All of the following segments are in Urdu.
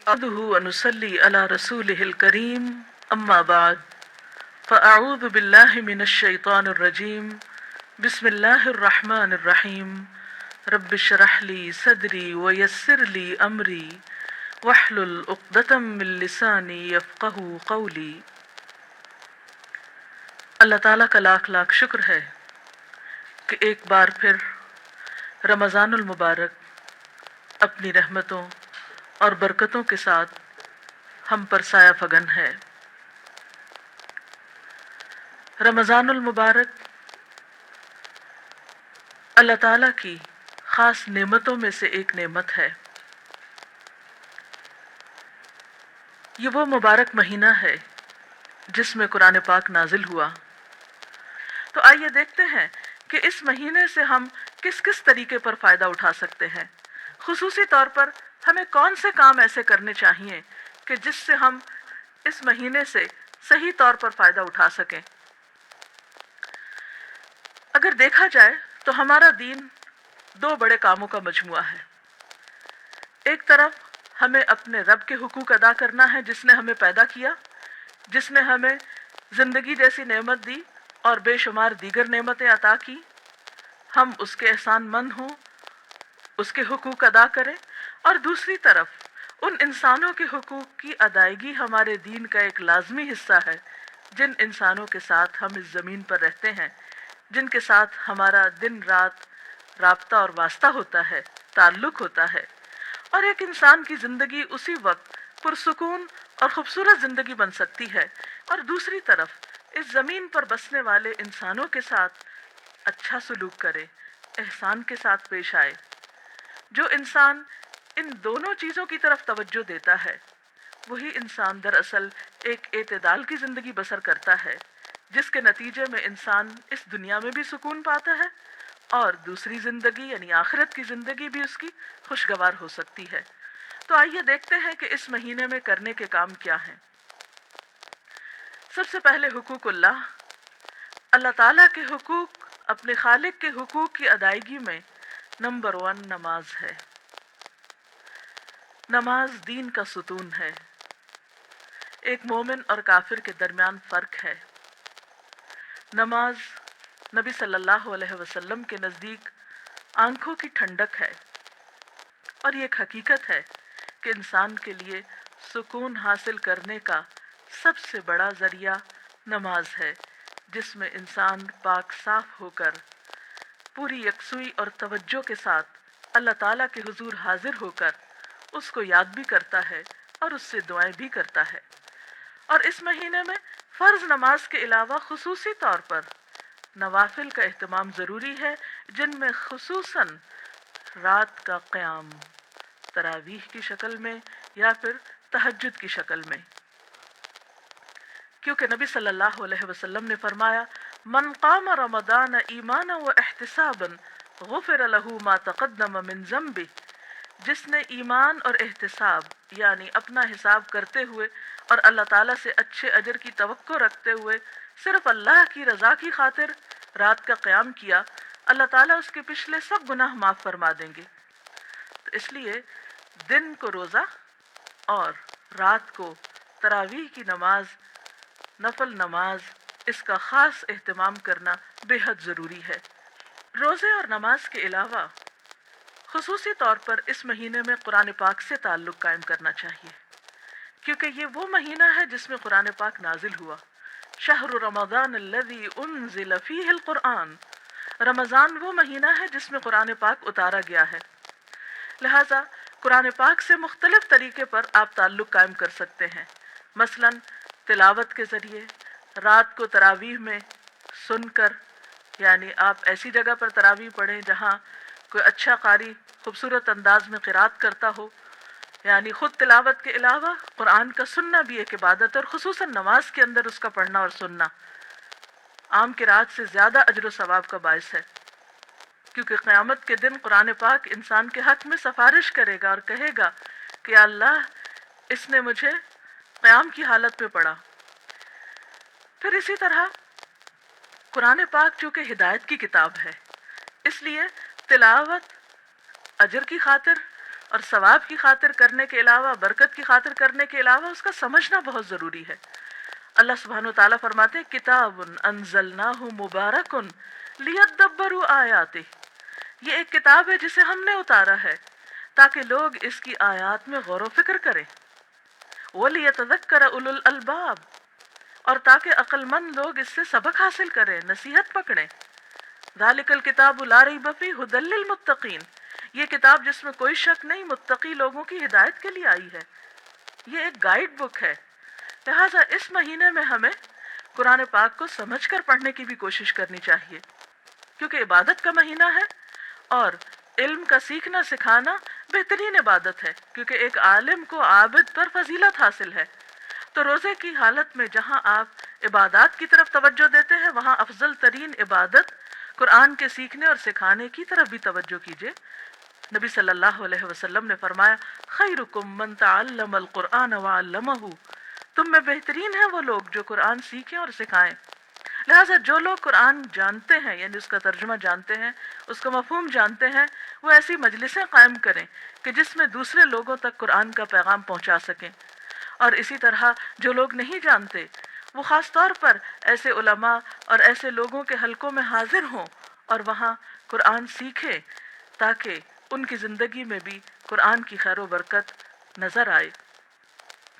أحمده ونصلي على رسوله الكريم أما بعد فأعوذ بالله من الشيطان الرجيم بسم الله الرحمن الرحيم رب اشرح لي صدري ويسر لي أمري واحلل عقدة من لساني يفقهوا قولي۔ اللہ تعالیٰ کا لاکھ لاکھ شکر ہے کہ ایک بار پھر رمضان المبارک اپنی رحمتوں اور برکتوں کے ساتھ ہم پر سایہ فگن ہے۔ رمضان المبارک اللہ تعالیٰ کی خاص نعمتوں میں سے ایک نعمت ہے۔ یہ وہ مبارک مہینہ ہے جس میں قرآن پاک نازل ہوا۔ تو آئیے دیکھتے ہیں کہ اس مہینے سے ہم کس کس طریقے پر فائدہ اٹھا سکتے ہیں، خصوصی طور پر ہمیں کون سے کام ایسے کرنے چاہیے کہ جس سے ہم اس مہینے سے صحیح طور پر فائدہ اٹھا سکیں۔ اگر دیکھا جائے تو ہمارا دین دو بڑے کاموں کا مجموعہ ہے۔ ایک طرف ہمیں اپنے رب کے حقوق ادا کرنا ہے جس نے ہمیں پیدا کیا، جس نے ہمیں زندگی جیسی نعمت دی اور بے شمار دیگر نعمتیں عطا کی۔ ہم اس کے احسان مند ہوں، اس کے حقوق ادا کریں، اور دوسری طرف ان انسانوں کے حقوق کی ادائیگی ہمارے دین کا ایک لازمی حصہ ہے، جن انسانوں کے ساتھ ہم اس زمین پر رہتے ہیں، جن کے ساتھ ہمارا دن رات رابطہ اور واسطہ ہوتا ہے، تعلق ہوتا ہے۔ اور ایک انسان کی زندگی اسی وقت پرسکون اور خوبصورت زندگی بن سکتی ہے اور دوسری طرف اس زمین پر بسنے والے انسانوں کے ساتھ اچھا سلوک کرے، احسان کے ساتھ پیش آئے۔ جو انسان ان دونوں چیزوں کی طرف توجہ دیتا ہے، وہی انسان دراصل ایک اعتدال کی زندگی بسر کرتا ہے، جس کے نتیجے میں انسان اس دنیا میں بھی سکون پاتا ہے اور دوسری زندگی یعنی آخرت کی زندگی بھی اس کی خوشگوار ہو سکتی ہے۔ تو آئیے دیکھتے ہیں کہ اس مہینے میں کرنے کے کام کیا ہیں۔ سب سے پہلے حقوق اللہ تعالیٰ کے حقوق، اپنے خالق کے حقوق کی ادائیگی میں نمبر 1 نماز ہے۔ نماز دین کا ستون ہے۔ ایک مومن اور کافر کے درمیان فرق ہے۔ نماز نبی صلی اللہ علیہ وسلم کے نزدیک آنکھوں کی ٹھنڈک ہے، اور یہ ایک حقیقت ہے کہ انسان کے لیے سکون حاصل کرنے کا سب سے بڑا ذریعہ نماز ہے، جس میں انسان پاک صاف ہو کر پوری یکسوئی اور توجہ کے ساتھ اللہ تعالیٰ کے حضور حاضر ہو کر اس کو یاد بھی کرتا ہے اور اس سے دعائیں بھی کرتا ہے۔ اور اس مہینے میں فرض نماز کے علاوہ خصوصی طور پر نوافل کا اہتمام ضروری ہے، جن میں خصوصاً رات کا قیام تراویح کی شکل میں یا پھر تہجد کی شکل میں، کیونکہ نبی صلی اللہ علیہ وسلم نے فرمایا من قام رمضان ایمانا و احتسابا غفر له ما تقدم من ذنبه، جس نے ایمان اور احتساب یعنی اپنا حساب کرتے ہوئے اور اللہ تعالیٰ سے اچھے اجر کی توقع رکھتے ہوئے صرف اللہ کی رضا کی خاطر رات کا قیام کیا، اللہ تعالیٰ اس کے پچھلے سب گناہ معاف فرما دیں گے۔ تو اس لیے دن کو روزہ اور رات کو تراویح کی نماز، نفل نماز، اس کا خاص اہتمام کرنا بے حد ضروری ہے۔ روزے اور نماز کے علاوہ خصوصی طور پر اس مہینے میں قرآن پاک سے تعلق قائم کرنا چاہیے، کیونکہ یہ وہ مہینہ ہے جس میں قرآن پاک نازل ہوا۔ شہر رمضان الذی انزل فیہ القرآن، رمضان وہ مہینہ ہے جس میں قرآن پاک اتارا گیا ہے، لہٰذا قرآن پاک سے مختلف طریقے پر آپ تعلق قائم کر سکتے ہیں، مثلا تلاوت کے ذریعے، رات کو تراویح میں سن کر، یعنی آپ ایسی جگہ پر تراویح پڑھیں جہاں کوئی اچھا قاری خوبصورت انداز میں قرات کرتا ہو، یعنی خود تلاوت کے علاوہ قرآن کا سننا بھی ایک عبادت ہے، اور خصوصاً نماز کے اندر اس کا پڑھنا اور سننا عام قرات سے زیادہ اجر و ثواب کا باعث ہے، کیونکہ قیامت کے دن قرآن پاک انسان کے حق میں سفارش کرے گا اور کہے گا کہ یا اللہ اس نے مجھے قیام کی حالت میں پڑھا۔ پھر اسی طرح قرآن پاک چونکہ ہدایت کی کتاب ہے، اس لیے تلاوت اجر کی خاطر اور ثواب کی خاطر کرنے کے علاوہ، برکت کی خاطر کرنے کے علاوہ اس کا سمجھنا بہت ضروری ہے۔ اللہ سبحانہ وتعالیٰ فرماتے ہیں کتاب انزلناہ مبارک لیدبروا آیاتہ، یہ ایک کتاب ہے جسے ہم نے اتارا ہے تاکہ لوگ اس کی آیات میں غور و فکر کریں، وَلِيَتَذَكَّرَ أُولُو الْأَلْبَابِ، اور تاکہ عقل مند لوگ اس سے سبق حاصل کریں، نصیحت پکڑیں۔ ذَلِكَ الْكِتَابُ لَا رَيْبَ فِيهِ هُدًى لِّلْمُتَّقِينَ، یہ کتاب جس میں کوئی شک نہیں، متقی لوگوں کی ہدایت کے لیے آئی ہے، یہ ایک گائیڈ بک ہے۔ لہٰذا اس مہینے میں ہمیں قرآن پاک کو سمجھ کر پڑھنے کی بھی کوشش کرنی چاہیے، کیونکہ عبادت کا مہینہ ہے اور علم کا سیکھنا سکھانا بہترین عبادت ہے، کیونکہ ایک عالم کو عابد پر فضیلت حاصل ہے۔ تو روزے کی حالت میں جہاں آپ عبادات کی طرف توجہ دیتے ہیں، وہاں افضل ترین عبادت قرآن کے سیکھنے اور سکھانے کی طرف بھی توجہ کیجیے۔ نبی صلی اللہ علیہ وسلم نے فرمایا خیرکم من تعلم القرآن وعلمہ، تم میں بہترین ہیں وہ لوگ جو قرآن سیکھیں اور سکھائیں۔ لہٰذا جو لوگ قرآن جانتے ہیں، یعنی اس کا ترجمہ جانتے ہیں، اس کا مفہوم جانتے ہیں، وہ ایسی مجلسیں قائم کریں کہ جس میں دوسرے لوگوں تک قرآن کا پیغام پہنچا سکیں، اور اسی طرح جو لوگ نہیں جانتے وہ خاص طور پر ایسے علماء اور ایسے لوگوں کے حلقوں میں حاضر ہوں اور وہاں قرآن سیکھیں تاکہ ان کی زندگی میں بھی قرآن کی خیر و برکت نظر آئے،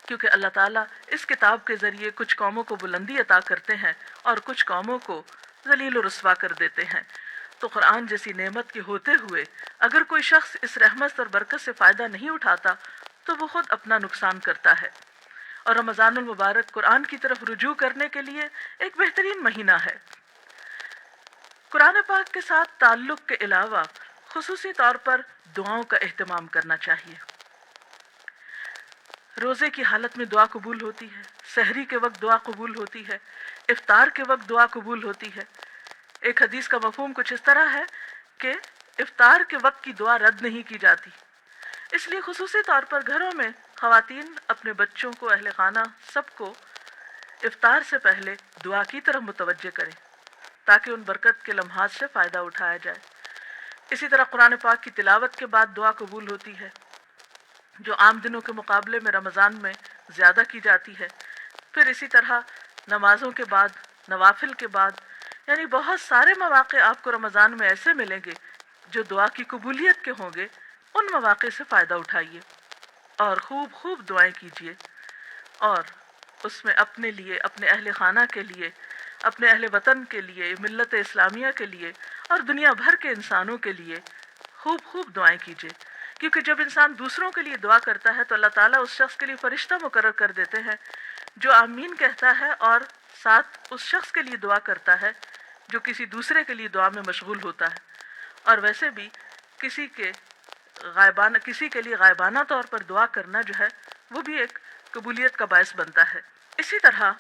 کیونکہ اللہ تعالیٰ اس کتاب کے ذریعے کچھ قوموں کو بلندی عطا کرتے ہیں اور کچھ قوموں کو ذلیل و رسوا کر دیتے ہیں۔ تو قرآن جیسی نعمت کے ہوتے ہوئے اگر کوئی شخص اس رحمت اور برکت سے فائدہ نہیں اٹھاتا تو وہ خود اپنا نقصان کرتا ہے۔ اور رمضان المبارک قرآن کی طرف رجوع کرنے کے لیے ایک بہترین مہینہ ہے۔ قرآن پاک کے ساتھ تعلق کے علاوہ خصوصی طور پر دعاؤں کا اہتمام کرنا چاہیے۔ روزے کی حالت میں دعا قبول ہوتی ہے، سحری کے وقت دعا قبول ہوتی ہے، افطار کے وقت دعا قبول ہوتی ہے۔ ایک حدیث کا مفہوم کچھ اس طرح ہے کہ افطار کے وقت کی دعا رد نہیں کی جاتی، اس لیے خصوصی طور پر گھروں میں خواتین اپنے بچوں کو، اہل خانہ سب کو افطار سے پہلے دعا کی طرف متوجہ کریں تاکہ ان برکت کے لمحات سے فائدہ اٹھایا جائے۔ اسی طرح قرآن پاک کی تلاوت کے بعد دعا قبول ہوتی ہے، جو عام دنوں کے مقابلے میں رمضان میں زیادہ کی جاتی ہے۔ پھر اسی طرح نمازوں کے بعد، نوافل کے بعد، یعنی بہت سارے مواقع آپ کو رمضان میں ایسے ملیں گے جو دعا کی قبولیت کے ہوں گے۔ ان مواقع سے فائدہ اٹھائیے اور خوب خوب دعائیں کیجیے، اور اس میں اپنے لیے، اپنے اہل خانہ کے لیے، اپنے اہل وطن کے لیے، ملت اسلامیہ کے لیے اور دنیا بھر کے انسانوں کے لیے خوب خوب دعائیں کیجیے، کیونکہ جب انسان دوسروں کے لیے دعا کرتا ہے تو اللہ تعالیٰ اس شخص کے لیے فرشتہ مقرر کر دیتے ہیں جو آمین کہتا ہے اور ساتھ اس شخص کے لیے دعا کرتا ہے جو کسی دوسرے کے لیے دعا میں مشغول ہوتا ہے۔ اور ویسے بھی کسی کے لیے غائبانہ طور پر دعا کرنا جو ہے وہ بھی ایک قبولیت کا باعث بنتا ہے۔ اسی طرح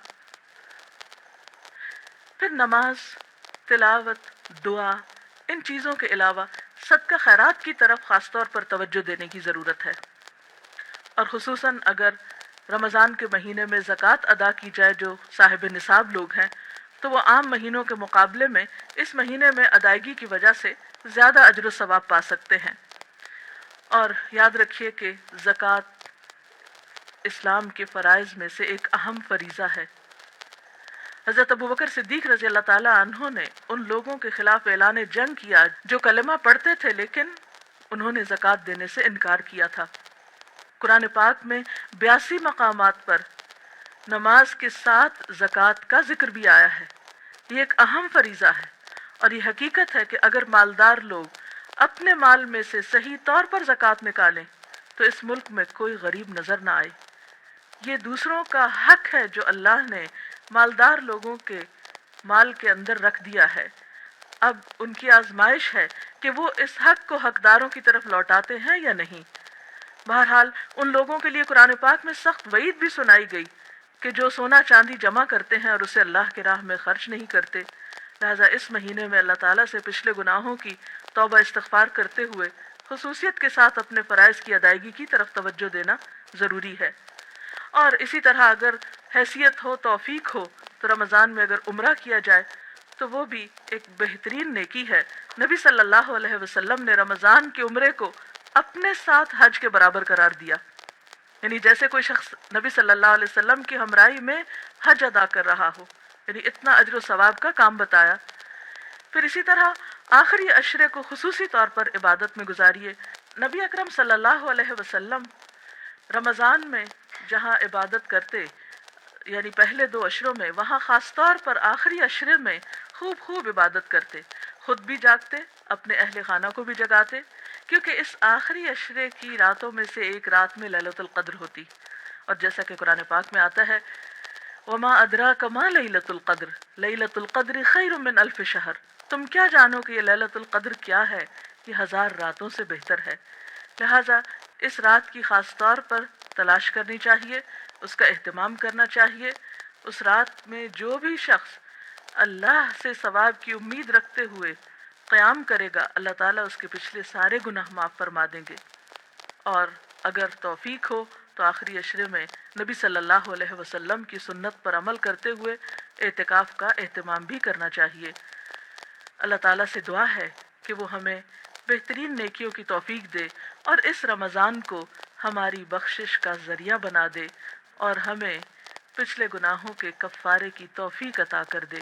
پھر نماز، تلاوت، دعا، ان چیزوں کے علاوہ صدقہ خیرات کی طرف خاص طور پر توجہ دینے کی ضرورت ہے، اور خصوصاً اگر رمضان کے مہینے میں زکوٰۃ ادا کی جائے جو صاحب نصاب لوگ ہیں تو وہ عام مہینوں کے مقابلے میں اس مہینے میں ادائیگی کی وجہ سے زیادہ اجر و ثواب پا سکتے ہیں۔ اور یاد رکھیے کہ زکوٰۃ اسلام کے فرائض میں سے ایک اہم فریضہ ہے۔ حضرت ابوبکر صدیق رضی اللہ تعالیٰ عنہ نے ان لوگوں کے خلاف اعلان جنگ کیا جو کلمہ پڑھتے تھے لیکن انہوں نے زکوٰۃ دینے سے انکار کیا تھا۔ قرآن پاک میں 82 مقامات پر نماز کے ساتھ زکوٰۃ کا ذکر بھی آیا ہے۔ یہ ایک اہم فریضہ ہے، اور یہ حقیقت ہے کہ اگر مالدار لوگ اپنے مال میں سے صحیح طور پر زکوٰۃ نکالیں تو اس ملک میں کوئی غریب نظر نہ آئے۔ یہ دوسروں کا حق ہے جو اللہ نے مالدار لوگوں کے مال کے اندر رکھ دیا ہے۔ اب ان کی آزمائش ہے کہ وہ اس حق کو حقداروں کی طرف لوٹاتے ہیں یا نہیں۔ بہرحال ان لوگوں کے لیے قرآن پاک میں سخت وعید بھی سنائی گئی کہ جو سونا چاندی جمع کرتے ہیں اور اسے اللہ کی راہ میں خرچ نہیں کرتے۔ لہٰذا اس مہینے میں اللہ تعالیٰ سے پچھلے گناہوں کی توبہ استغفار کرتے ہوئے خصوصیت کے ساتھ اپنے فرائض کی ادائیگی کی طرف توجہ دینا ضروری ہے۔ اور اسی طرح اگر حیثیت ہو، توفیق ہو تو رمضان میں اگر عمرہ کیا جائے تو وہ بھی ایک بہترین نیکی ہے۔ نبی صلی اللہ علیہ وسلم نے رمضان کے عمرے کو اپنے ساتھ حج کے برابر قرار دیا، یعنی جیسے کوئی شخص نبی صلی اللہ علیہ وسلم کی ہمراہی میں حج ادا کر رہا ہو، یعنی اتنا اجر و ثواب کا کام بتایا۔ پھر اسی طرح آخری عشرے کو خصوصی طور پر عبادت میں گزاریے۔ نبی اکرم صلی اللہ علیہ وسلم رمضان میں جہاں عبادت کرتے، یعنی پہلے 2 عشروں میں، وہاں خاص طور پر آخری عشرے میں خوب عبادت کرتے، خود بھی جاگتے، اپنے اہل خانہ کو بھی جگاتے، کیونکہ اس آخری عشرے کی راتوں میں سے ایک رات میں لیلۃ القدر ہوتی، اور جیسا کہ قرآن پاک میں آتا ہے وما ادراک ما لیلۃ القدر لیلۃ القدر خیر من الف شہر، تم کیا جانو کہ یہ لیلۃ القدر کیا ہے، یہ 1000 راتوں سے بہتر ہے۔ لہٰذا اس رات کی خاص طور پر تلاش کرنی چاہیے، اس کا اہتمام کرنا چاہیے۔ اس رات میں جو بھی شخص اللہ سے ثواب کی امید رکھتے ہوئے قیام کرے گا، اللہ تعالیٰ اس کے پچھلے سارے گناہ معاف فرما دیں گے، اور اگر توفیق ہو تو آخری عشرے میں نبی صلی اللہ علیہ وسلم کی سنت پر عمل کرتے ہوئے اعتکاف کا اہتمام بھی کرنا چاہیے۔ اللہ تعالیٰ سے دعا ہے کہ وہ ہمیں بہترین نیکیوں کی توفیق دے اور اس رمضان کو ہماری بخشش کا ذریعہ بنا دے اور ہمیں پچھلے گناہوں کے کفارے کی توفیق عطا کر دے۔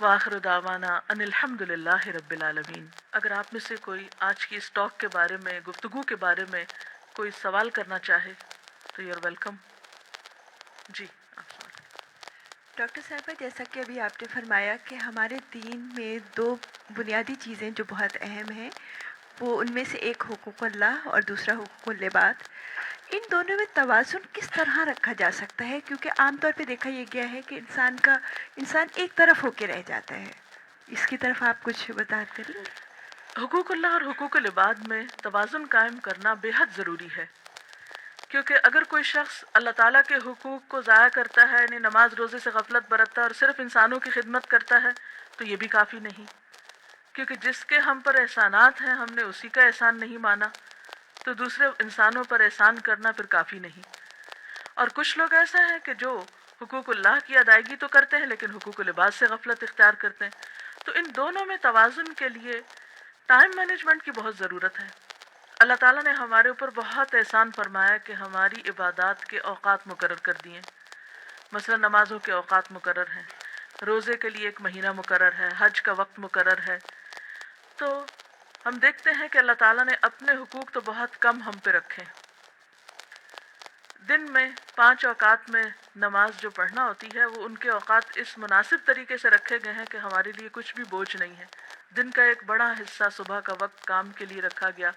وآخر دعوانا ان الحمد للہ رب العالمین۔ اگر آپ میں سے کوئی آج کی اس ٹاک کے بارے میں، گفتگو کے بارے میں کوئی سوال کرنا چاہے تو یو آر ویلکم۔ جی آپ سوال۔ ڈاکٹر صاحبہ، جیسا کہ ابھی آپ نے فرمایا کہ ہمارے دین میں 2 بنیادی چیزیں جو بہت اہم ہیں، وہ ان میں سے ایک حقوق اللہ اور دوسرا حقوق العباد، ان دونوں میں توازن کس طرح رکھا جا سکتا ہے؟ کیونکہ عام طور پہ دیکھا یہ گیا ہے کہ انسان ایک طرف ہو کے رہ جاتا ہے۔ اس کی طرف آپ کچھ وضاحت کریں گے؟ حقوق اللہ اور حقوق العباد میں توازن قائم کرنا بے حد ضروری ہے، کیونکہ اگر کوئی شخص اللہ تعالیٰ کے حقوق کو ضائع کرتا ہے، یعنی نماز روزے سے غفلت برتتا ہے اور صرف انسانوں کی خدمت کرتا ہے، تو یہ بھی کافی نہیں، کیونکہ جس کے ہم پر احسانات ہیں ہم نے اسی کا احسان نہیں مانا، تو دوسرے انسانوں پر احسان کرنا پھر کافی نہیں۔ اور کچھ لوگ ایسا ہے کہ جو حقوق اللہ کی ادائیگی تو کرتے ہیں لیکن حقوق العباد سے غفلت اختیار کرتے ہیں، تو ان دونوں میں توازن کے لیے ٹائم مینجمنٹ کی بہت ضرورت ہے۔ اللہ تعالیٰ نے ہمارے اوپر بہت احسان فرمایا کہ ہماری عبادات کے اوقات مقرر کر دیے، مثلا نمازوں کے اوقات مقرر ہیں، روزے کے لیے ایک مہینہ مقرر ہے، حج کا وقت مقرر ہے۔ تو ہم دیکھتے ہیں کہ اللہ تعالیٰ نے اپنے حقوق تو بہت کم ہم پہ رکھے۔ دن میں 5 اوقات میں نماز جو پڑھنا ہوتی ہے، وہ ان کے اوقات اس مناسب طریقے سے رکھے گئے ہیں کہ ہمارے لیے کچھ بھی بوجھ نہیں ہے۔ دن کا ایک بڑا حصہ صبح کا وقت کام کے لیے رکھا گیا،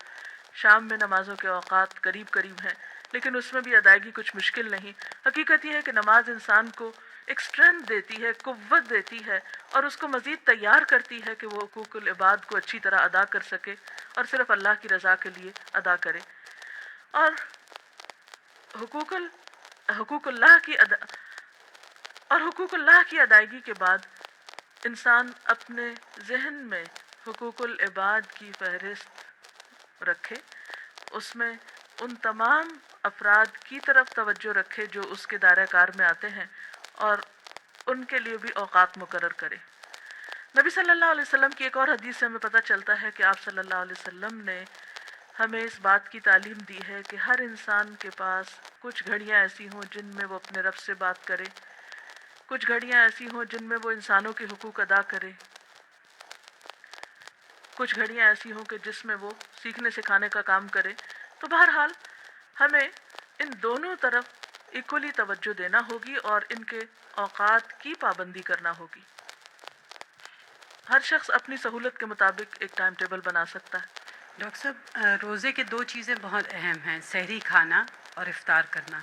شام میں نمازوں کے اوقات قریب قریب ہیں، لیکن اس میں بھی ادائیگی کچھ مشکل نہیں۔ حقیقت یہ ہے کہ نماز انسان کو ایک اسٹرینتھ دیتی ہے، قوت دیتی ہے، اور اس کو مزید تیار کرتی ہے کہ وہ حقوق العباد کو اچھی طرح ادا کر سکے اور صرف اللہ کی رضا کے لیے ادا کرے۔ اور حقوق اللہ کی ادائیگی کے بعد انسان اپنے ذہن میں حقوق العباد کی فہرست رکھے، اس میں ان تمام افراد کی طرف توجہ رکھے جو اس کے دائرہ کار میں آتے ہیں، اور ان کے لیے بھی اوقات مقرر کرے۔ نبی صلی اللہ علیہ وسلم کی ایک اور حدیث سے ہمیں پتہ چلتا ہے کہ آپ صلی اللہ علیہ وسلم نے ہمیں اس بات کی تعلیم دی ہے کہ ہر انسان کے پاس کچھ گھڑیاں ایسی ہوں جن میں وہ اپنے رب سے بات کرے، کچھ گھڑیاں ایسی ہوں جن میں وہ انسانوں کے حقوق ادا کرے، کچھ گھڑیاں ایسی ہوں کہ جس میں وہ سیکھنے سکھانے کا کام کرے۔ تو بہرحال ہمیں ان دونوں طرف ایکولی توجہ دینا ہوگی اور ان کے اوقات کی پابندی کرنا ہوگی۔ ہر شخص اپنی سہولت کے مطابق ایک ٹائم ٹیبل بنا سکتا ہے۔ ڈاکٹر صاحب، روزے کے 2 چیزیں بہت اہم ہیں، سحری کھانا اور افطار کرنا۔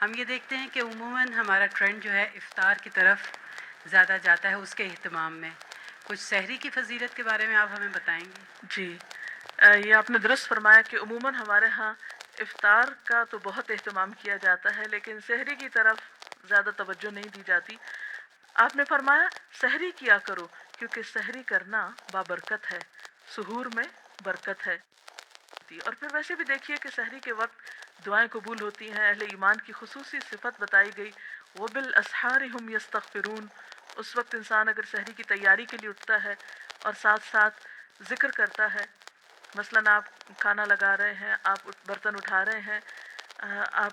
ہم یہ دیکھتے ہیں کہ عموماً ہمارا ٹرینڈ جو ہے افطار کی طرف زیادہ جاتا ہے، اس کے اہتمام میں۔ کچھ سحری کی فضیلت کے بارے میں آپ ہمیں بتائیں گے؟ جی، یہ آپ نے درست فرمایا کہ عموماً ہمارے ہاں افطار کا تو بہت اہتمام کیا جاتا ہے لیکن سحری کی طرف زیادہ توجہ نہیں دی جاتی۔ آپ نے فرمایا سحری کیا کرو، کیونکہ سحری کرنا بابرکت ہے، سحور میں برکت ہے۔ اور پھر ویسے بھی دیکھیے کہ سحری کے وقت دعائیں قبول ہوتی ہیں۔ اہل ایمان کی خصوصی صفت بتائی گئی، وَبِالْأَسْحَارِ هُمْ يَسْتَغْفِرُونَ۔ اس وقت انسان اگر سحری کی تیاری کے لیے اٹھتا ہے اور ساتھ ساتھ ذکر کرتا ہے مثلاً آپ کھانا لگا رہے ہیں، آپ برتن اٹھا رہے ہیں، آپ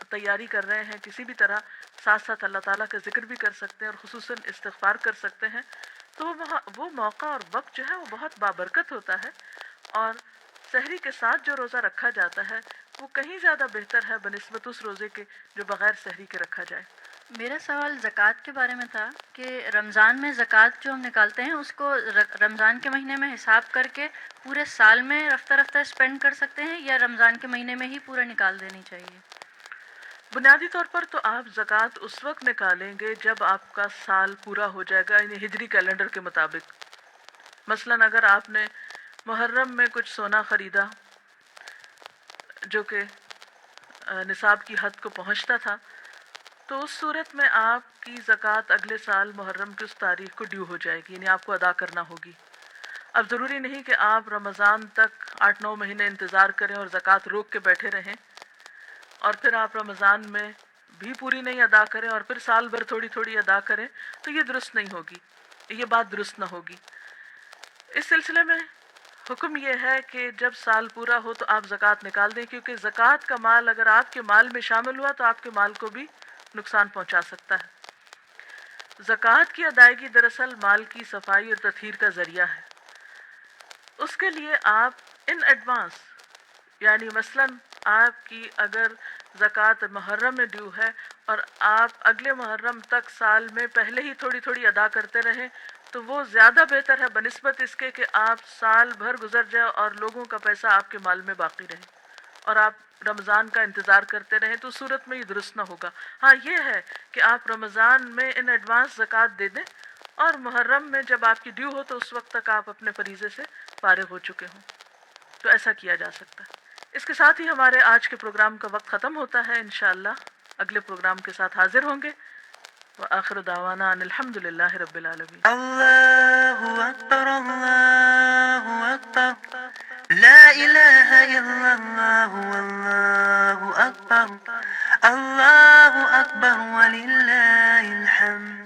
تیاری کر رہے ہیں کسی بھی طرح، ساتھ ساتھ اللہ تعالیٰ کا ذکر بھی کر سکتے ہیں اور خصوصاً استغفار کر سکتے ہیں، تو وہ موقع اور وقت جو ہے وہ بہت بابرکت ہوتا ہے، اور سحری کے ساتھ جو روزہ رکھا جاتا ہے وہ کہیں زیادہ بہتر ہے بنسبت اس روزے کے جو بغیر سحری کے رکھا جائے۔ میرا سوال زکوٰۃ کے بارے میں تھا کہ رمضان میں زکوٰۃ جو ہم نکالتے ہیں اس کو رمضان کے مہینے میں حساب کر کے پورے سال میں رفتہ رفتہ اسپینڈ کر سکتے ہیں، یا رمضان کے مہینے میں ہی پورا نکال دینی چاہیے؟ بنیادی طور پر تو آپ زکوٰۃ اس وقت نکالیں گے جب آپ کا سال پورا ہو جائے گا، یعنی ہجری کیلنڈر کے مطابق۔ مثلاً اگر آپ نے محرم میں کچھ سونا خریدا جو کہ نصاب کی حد کو پہنچتا تھا، تو اس صورت میں آپ کی زکوٰۃ اگلے سال محرم کی اس تاریخ کو ڈیو ہو جائے گی، یعنی آپ کو ادا کرنا ہوگی۔ اب ضروری نہیں کہ آپ رمضان تک 8-9 مہینے انتظار کریں اور زکوٰۃ روک کے بیٹھے رہیں، اور پھر آپ رمضان میں بھی پوری نہیں ادا کریں اور پھر سال بھر تھوڑی تھوڑی ادا کریں، تو یہ درست نہیں ہوگی، یہ بات درست نہ ہوگی۔ اس سلسلے میں حکم یہ ہے کہ جب سال پورا ہو تو آپ زکوٰۃ نکال دیں، کیونکہ زکوٰۃ کا مال اگر آپ کے مال میں شامل ہوا تو آپ کے مال کو بھی نقصان پہنچا سکتا ہے۔ زکوٰۃ کی ادائیگی دراصل مال کی صفائی اور تطہیر کا ذریعہ ہے۔ اس کے لیے آپ ان ایڈوانس، یعنی مثلاً آپ کی اگر زکوٰۃ محرم میں ڈیو ہے اور آپ اگلے محرم تک سال میں پہلے ہی تھوڑی تھوڑی ادا کرتے رہیں، تو وہ زیادہ بہتر ہے بنسبت اس کے کہ آپ سال بھر گزر جائے اور لوگوں کا پیسہ آپ کے مال میں باقی رہے اور آپ رمضان کا انتظار کرتے رہیں، تو اس صورت میں یہ درست نہ ہوگا۔ ہاں یہ ہے کہ آپ رمضان میں ان ایڈوانس زکوٰۃ دے دیں، اور محرم میں جب آپ کی ڈیو ہو تو اس وقت تک آپ اپنے فریضے سے فارغ ہو چکے ہوں، تو ایسا کیا جا سکتا ہے۔ اس کے ساتھ ہی ہمارے آج کے پروگرام کا وقت ختم ہوتا ہے۔ انشاءاللہ اگلے پروگرام کے ساتھ حاضر ہوں گے۔ وآخر دعوانا ان الحمد للہ رب العالمین۔ اللہ اکبر، اللہ اکبر، لا الہ الا اللہ، اللہ اکبر، اللہ اکبر وللہ الحمد۔